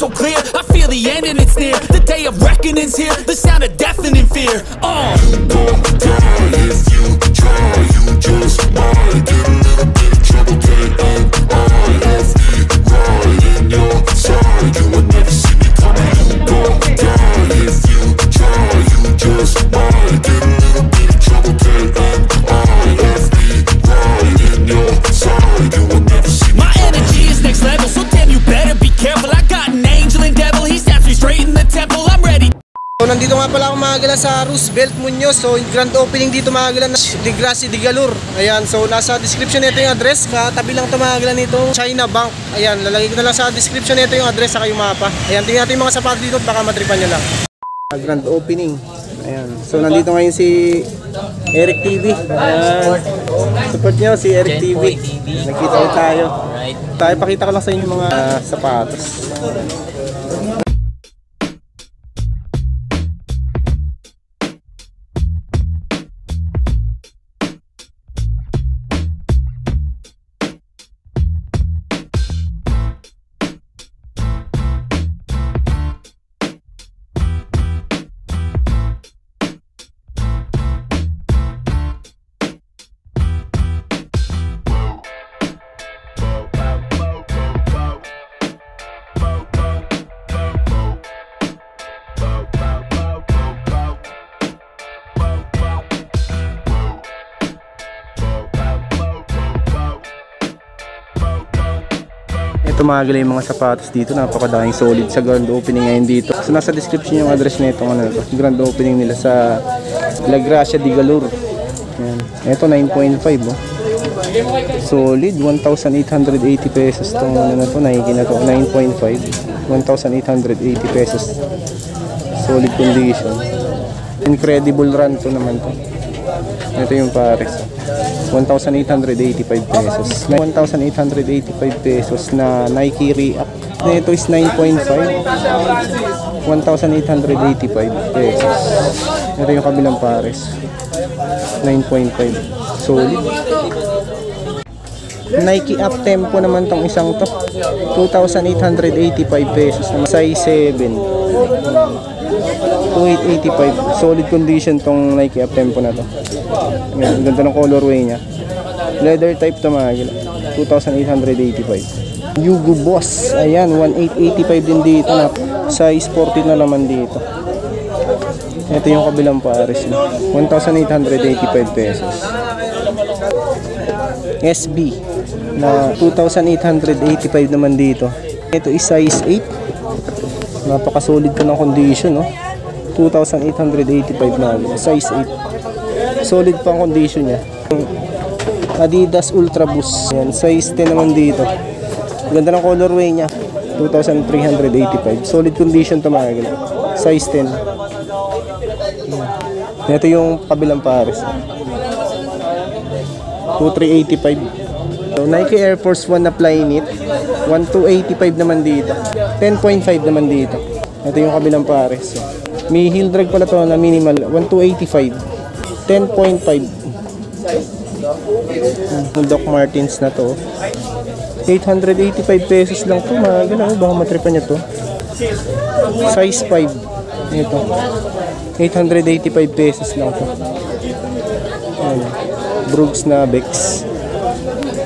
so clear. I feel the end and it's near. The day of reckoning's here. The sound of deafening fear. You gon' die if you try. You just might get a little bit of trouble. K-N-I-F-E, right in your side. You would never see me coming. You gon' die if you try. You just might get a little bit of trouble. K-N-I-F-E, right in your side. You would never see me My energy is next level, so damn you better be careful. I got an angel and devil, he snaps me straight in the temple. I'm ready. So nandito nga pala ako mga gala sa Roosevelt Muñoz. So grand opening dito mga gala na Degrassi de Galur. Ayan, so nasa description nito yung address. Katabi lang ito mga gala nito China Bank. Ayan, lalagay ko na lang sa description nito yung address saka yung mapa. Ayan, tingnan natin yung mga sapatos dito, baka matripan nyo lang. Grand opening. Ayan, so nandito ngayon si Eric TV. Ayan, support nyo si Eric TV. Nakita ko tayo. Tayo pakita ko lang sa inyo yung mga sapatos. Ito mga gala yung mga sapatos dito, napakadaming solid sa grand opening ngayon dito. So nasa description yung address nito, ano to, grand opening nila sa La Gracia de Galur. Ayan. Ito 9.5 oh. Solid, 1,880 pesos tong ano to, Nike na to, 9.5, 1,880 pesos. Solid condition. Incredible run to naman to. Ito yung pares. 1,885 pesos. 1,885 pesos na Nike React. Ito is 9.5. 1,885 pesos. Ito yung kabilang pares. 9.5. Solid. Nike Up Tempo naman tong isang to. 2,885 pesos. Size 7. 2,885. Solid condition tong Nike Up Tempo na to. Ang ganda ng colorway niya. Leather type to mga gila. 2,885. Yugo Boss. Ayan, 1,885 din dito na. Size 14 na naman dito. Ito yung kabilang pares. 1,885 pesos. SB na 2,885 naman dito. Ito is size 8. Napaka-solid to ng condition, no? 2,885 na. Size 8. Solid pang condition niya. Adidas Ultra Boost. Yan, size 10 naman dito. Ganda ng colorway niya. 2,385. Solid condition to mga gila. Size 10. Ito yung kabilang pares. 2,385. So, Nike Air Force 1 na Flyknit. 1,285 naman dito. 10.5 naman dito. Ito yung kabilang pares. May heel drag pala to na minimal. 1,285. 10.5. Doc Martens na to. 885 pesos lang to mga gano'n. Baka matripan niya to. Size 5. Ito 885 pesos lang to. Brooks na Bex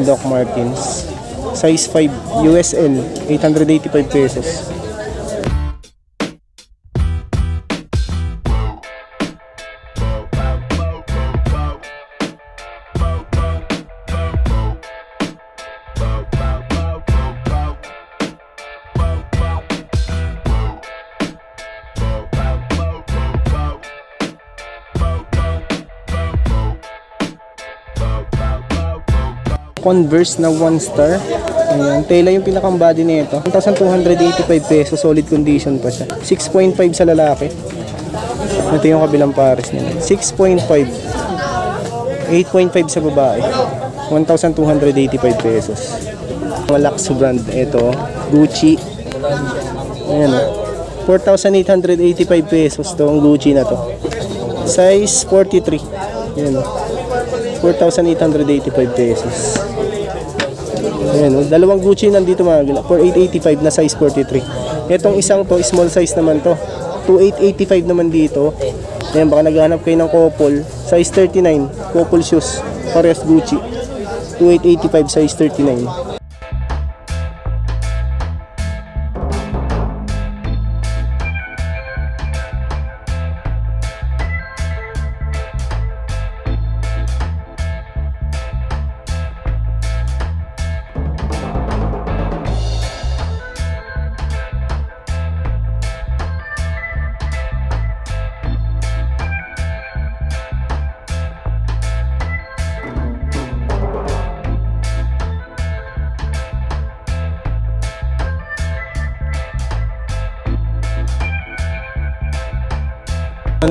Doc Martens. Size 5 USL. 885 pesos. Converse na 1 star. Ayan, tela yung pinakang body nito. 1,285 pesos, solid condition pa siya. 6.5 sa lalaki. Ito yung kabilang pares niya. 6.5. 8.5 sa babae. 1,285 pesos. Lux brand. Ito, Gucci. Ayan o. 4,885 pesos tong Gucci na to. Size 43. Ayan o. 4,885 pesos. Ayan, dalawang Gucci nandito mga gila. 4,885 na size 43. Itong isang to, small size naman to. 2885 naman dito. Ayan, baka naghahanap kayo ng couple. Size 39, couple shoes. Parehas Gucci. 2885 size 39.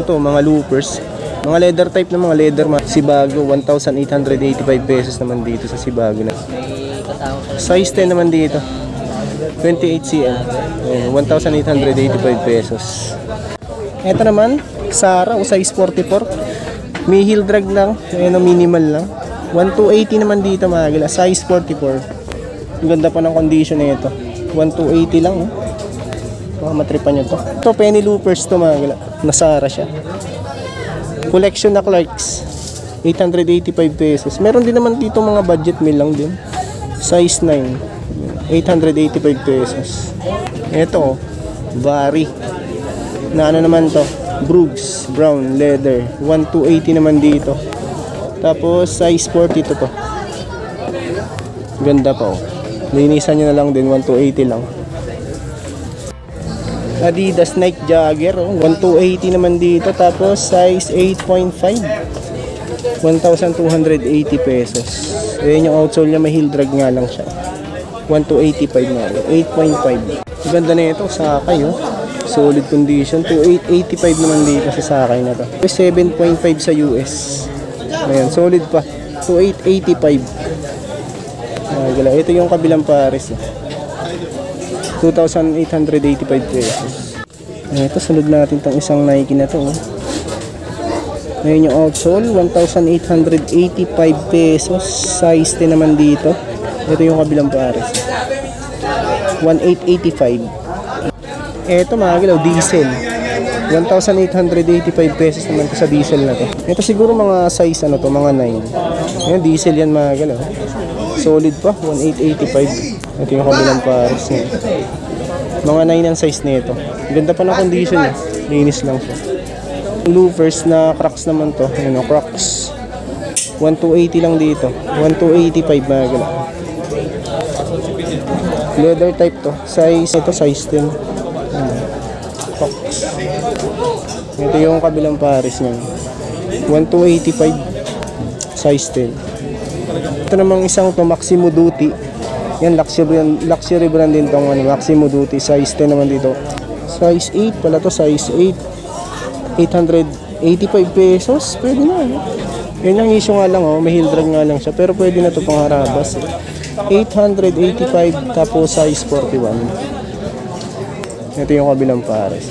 To, mga loopers, mga leather type na mga leather Sibago, 1,885 pesos naman dito sa Sibago na. Size 10 naman dito, 28 cm, 1,885 pesos. Ito naman, Zara o size 44, may heel drag lang, minimal lang, 1,280 naman dito mga gila, size 44. Ang ganda pa ng condition na ito, 1,280 lang. Matripan nyo to. Ito, penny loopers to mga gila. Nasara siya. Collection na Clarks. 885 pesos. Meron din naman dito mga budget meal lang din. Size 9. 885 pesos. Ito, Bari. Na ano naman to? Brooks. Brown. Leather. 1,280 naman dito. Tapos, size 42 to. Ganda pa oh. Linisan nyo na lang din. 1,280 lang. Adidas Nike Jagger, 1,280 naman dito. Tapos size 8.5, 1,280 pesos. Ayan yung outsole niya, may heel drag nga lang siya. 1,285 nga, 8.5. Ganda na ito, Sakay oh. Solid condition, 2,885 naman dito sa Sakay na to. 7.5 sa US. Ayan, solid pa, 2,885. Ito yung kabilang pares eh. 2,885 pesos. Ito, sunod natin tong isang Nike na to. Ngayon yung outsole, 1,885 pesos. Size 10 naman dito. Ito yung kabilang pares. 1,885. Ito mga gilaw, diesel. 1,885 pesos naman to sa diesel na to. Ito siguro mga size ano to, mga 9. Ayan, diesel yan mga gilaw. Solid pa, 1,885. Ito yung kabilang pares niya. Mga 9 ang size nito. Ganda pa ng condition niya. Linis lang siya. Loafers na Crocs naman to. Ano, Crocs. 1,280 lang dito. 1,285 mga gala. Leather type to. Size ito, size 10. Crocs. Ito yung kabilang pares niya. 1,285. Size 10. Ito namang isang to, Maximo Duty. Yan, luxury brand din tong Maximo Duty. Size 10 naman dito. Size 8 pala to, size 8. 885 pesos. Pwede na. Yan ang issue nga lang oh, may heel drag nga lang siya. Pero pwede na to pang harabas. 885 tapos size 41. Ito yung kabilang pares.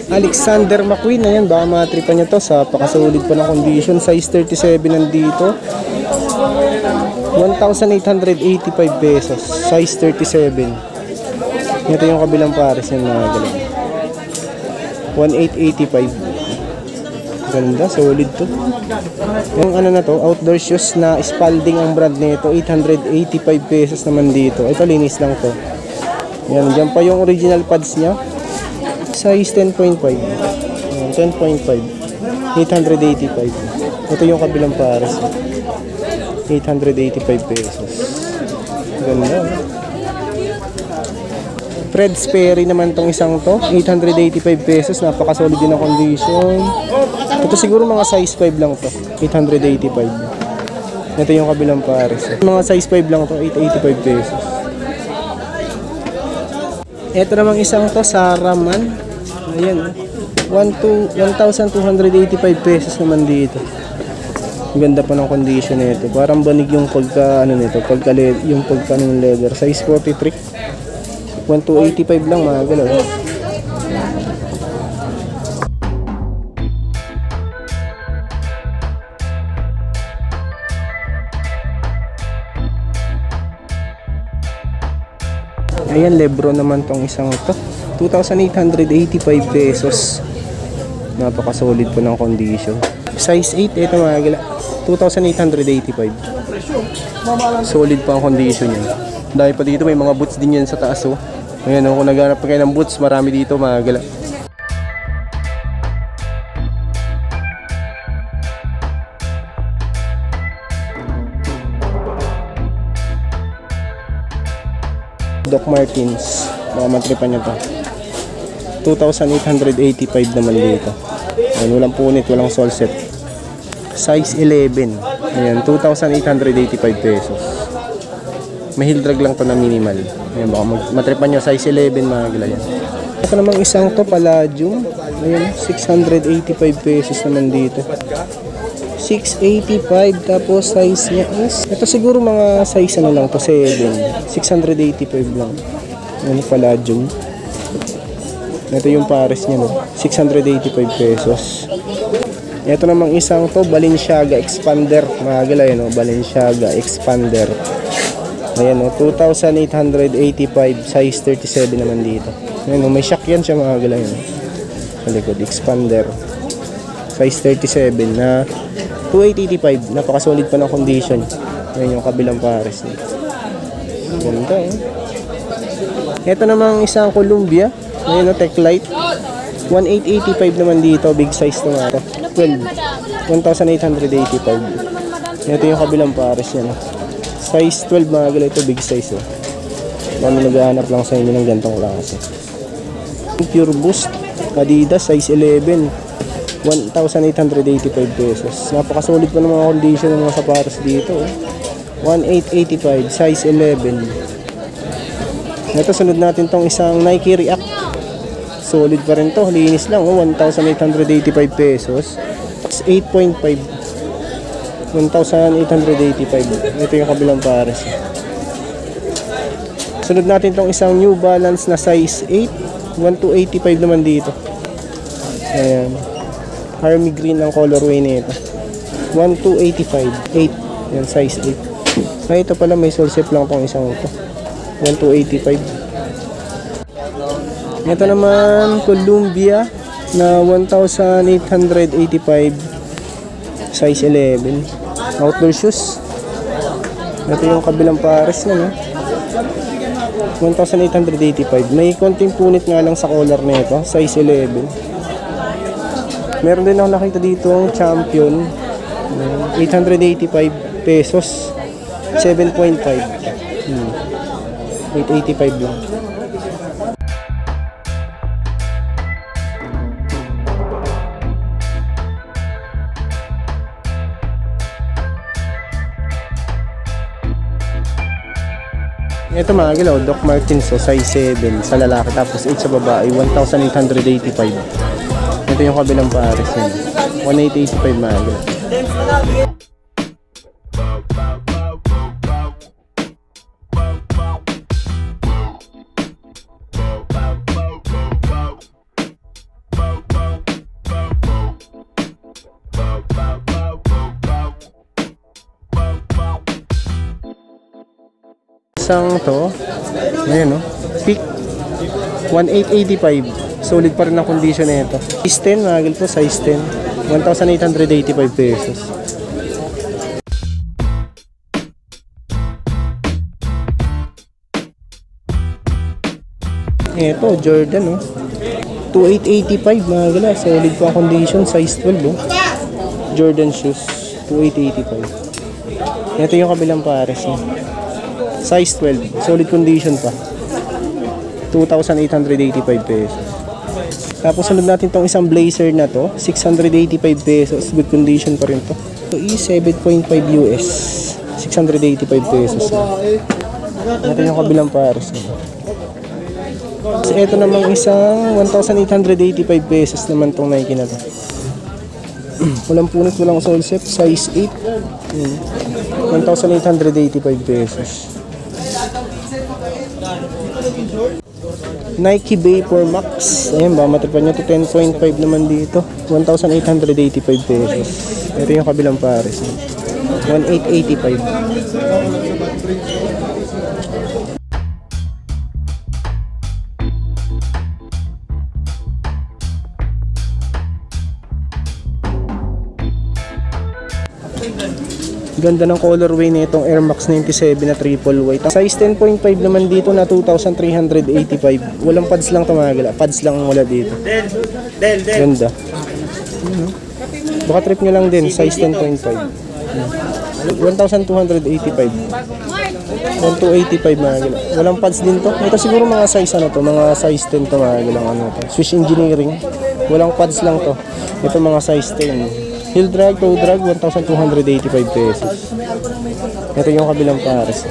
Alexander McQueen, ayan, baka matripan nyo to sa pakasolid pa ng condition. Size 37 nandito, 1,885 pesos. Size 37. Ito yung kabilang pares yung mga galing. 1,885. Ganda, solid to. Yung ano na to, outdoor shoes na Spalding ang brand nito, 885 pesos naman dito. Ito, linis lang to. Yan, dyan pa yung original pads nya. Size 10.5. 10.5. 885. Ito yung kabilang pares. 885 pesos. Ganda. Fred Sperry naman tong isang to. 885 pesos. Napaka-solid din ang condition. Ito siguro mga size 5 lang to. 885. Ito yung kabilang pares. Mga size 5 lang to. 885 pesos. Ito namang isang to, Saraman. Ayan, 1,285 pesos naman dito. Ang ganda pa ng condition nito. Parang banig yung pagka ano nito, yung pagka ng leather. Size 43. 1,285 lang mga galaw. Ayan, Lebron naman tong isang to. 2,885 pesos. Napaka-solid po ng condition. Size 8, ito mga gala. 2,885. Solid pa ang condition niya. Dahil pa dito may mga boots din yan sa taas, oh. Ayan, kung naghanap pa kayo ng boots, marami dito mga gala. Doc Martens, baka matripan nyo to. 2,885 naman dito. Ayan, walang punit, walang sole set. Size 11. Ayan, 2,885 pesos. May heel drag lang to na minimal. Ayan, baka matripan nyo, size 11 mga gila yan. Ito namang isang to, Palladium. Ayan, 685 pesos naman dito. 685, tapos size niya is, ito siguro mga size ano lang to, 7. 685 lang. Ano, Palladium. Ito yung pares niya, no? 685 pesos. Ito namang isang to, Balenciaga Expander. Mga gala yun, no? Balenciaga Expander. Ayan, no? 2,885, size 37 naman dito. Ayan, no? May shock yan siya mga gala yun. Sa likod, Expander. Size 37 na 2,885. Napaka-solid pa ng condition. Ayan yung kabilang pares. Ganda, eh. Ito namang isang Columbia. Ayan, no, Tech Light. 1,885 naman dito. Big size na ito. 12. 1,885. Ito yung kabilang pares yan. Size 12 mga gala ito. Big size. Oh. Kami naghahanap lang sa inyo ng gantong klase. Pure Boost. Adidas. Size 11. 1,885 pesos. Napaka-solid pa ng mga condition ng mga sapatos dito. 1,885, size 11. Ito, sunod natin tong isang Nike React. Solid pa rin to, linis lang. 1,885 pesos. 8.5. 1,885. Ito yung kabilang pares. Sunod natin tong isang New Balance na size 8. 1,285 naman dito. Ayan. Army green ang colorway nito. 1,285. 8. Yan, size 8. Ay, ito pala may sole set lang tong isang ito. 1,285. Ito naman, Columbia na 1,885. Size 11. Outdoor shoes. Ito yung kabilang pares na, no? 1,885. May konting punit nga lang sa collar nito. Size 11. Meron din ako nakita dito ang Champion, 885 pesos, 7.5. 885 lang. Ito mga gilaw, Doc Martens, so size 7 sa lalaki, tapos 8 sa babae, 1,885. Ito yung kabilang pares yun. 1,885 mga gila. Isang to, ayan, no? Peak 1,885. Solid pa rin ang condition na ito. Size 10, mga gil po, size 10. 1,885 pesos. Ito, Jordan, oh. 2,885, mga gila. Solid pa ang condition, size 12, oh. Jordan shoes, 2,885. Ito yung kabilang pares, oh. Size 12, solid condition pa. 2,885 pesos. Tapos sunod natin tong isang blazer na to, 685 pesos, good condition pa rin to. Ito is 7.5 US, 685 pesos. Ito yung kabilang pares. So, ito namang isang 1,885 pesos naman tong Nike na to. Walang punit, walang sole set, size 8. 1,885 pesos. Nike Vapor Max. Ayan ba, matipan nyo to 10.5 naman dito. 1,885 pesos. Ito yung kabilang pares. 1,885. Ganda ng colorway na itong Air Max 97 na triple white. Size 10.5 naman dito na 2,385. Walang pads lang ito mga gala. Pads lang wala dito. Ganda. Baka trip nyo lang din. Size 10.5. 1,285. 1,285 mga gala. Walang pads din to. Ito siguro mga size ano to. Mga size 10 to mga gala. Ano to. Swiss Engineering. Walang pads lang to. Ito mga size 10. Heel drag, toe drag, 1,285 pesos. Ito yung kabilang pares.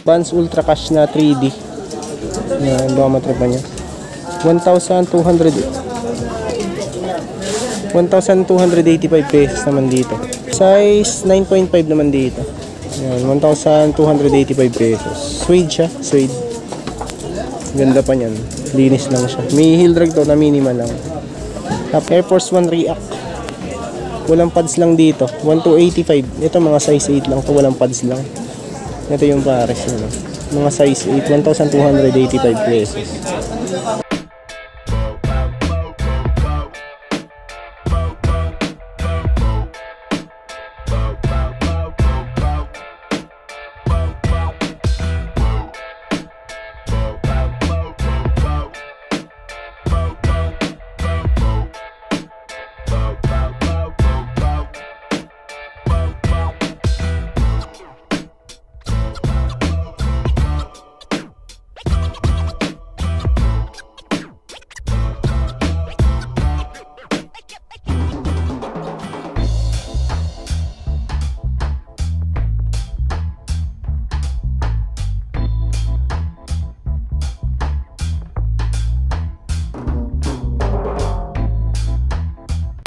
Vans Ultra Cash na 3D. Yan, baka matripa niya. 1,285 pesos naman dito. Size 9.5 naman dito. Yan, 1,285 pesos. Suede siya, suede. Ganda pa niyan. Linis lang siya. May heel drag to na minimal lang. Air Force 1 React. Walang pads lang dito. 1,285. Ito mga size 8 lang to, walang pads lang. Ito yung pares nyo. Mga size 8, 1,285 pesos.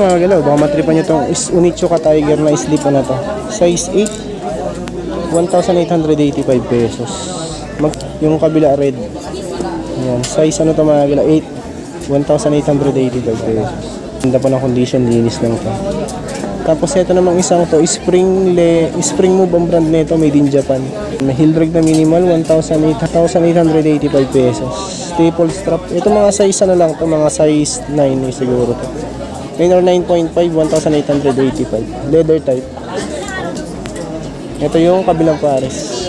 Mga galaw, baka matripan nyo itong Onitsuka Tiger na slip na to. Size 8, 1,885 pesos. Yung kabila red. Yan, size ano to mga galaw, 8, 1,885 pesos. Ganda pa ng condition, linis lang to. Tapos ito namang isang to, Spring Move ang brand nito, made in Japan. May heel drag na minimal, 1,885 pesos. Staple strap. Ito mga size ano lang to, mga size 9 siguro to. 9 or 9.5, 1,885. Leather type. Ito yung kabilang pares.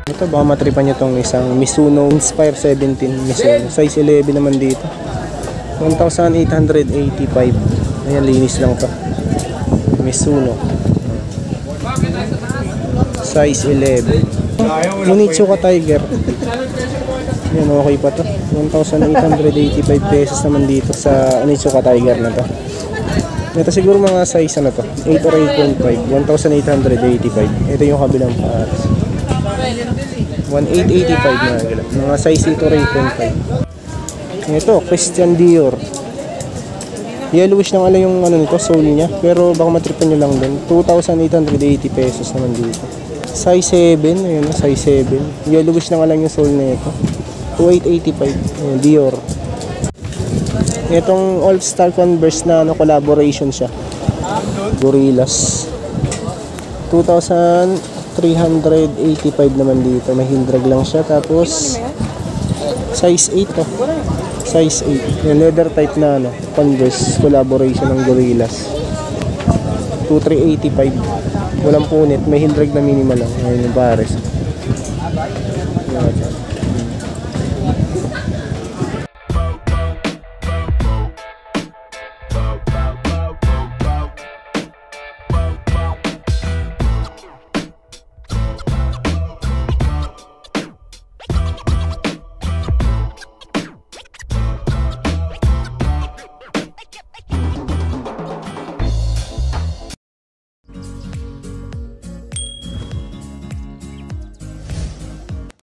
Ito, baka matripan nyo itong isang Mizuno Inspire 17 Mizuno. Size 11 naman dito. 1,885. Ayan, linis lang to. Mizuno. Size 11. Onitsuka Tiger. Yan, okay pa to. 1,885 pesos naman dito sa Onitsuka Tiger na to. Ito siguro mga size ano to, 8 or 8.5, 1,885. Ito yung kabilang pares. 1,885 na gala. Mga size 8 or 8.5. Ito, Christian Dior. Yellowish nang ala yung ano nito, sole niya. Pero baka matripan nyo lang din. 2,880 pesos naman dito. Size 7, ayun, size 7. Yellowish nang ala yung sole na ito. 2,885. Ayun, Dior. Itong All-Star Converse na ano, collaboration siya. Gorillas. 2,385 naman dito. May heel drag lang siya. Tapos size 8 to. Size 8. Yung leather type na ano, Converse collaboration ng Gorillas. 2,385. Walang punit, may heel drag na minimal lang. Ayun yung pares.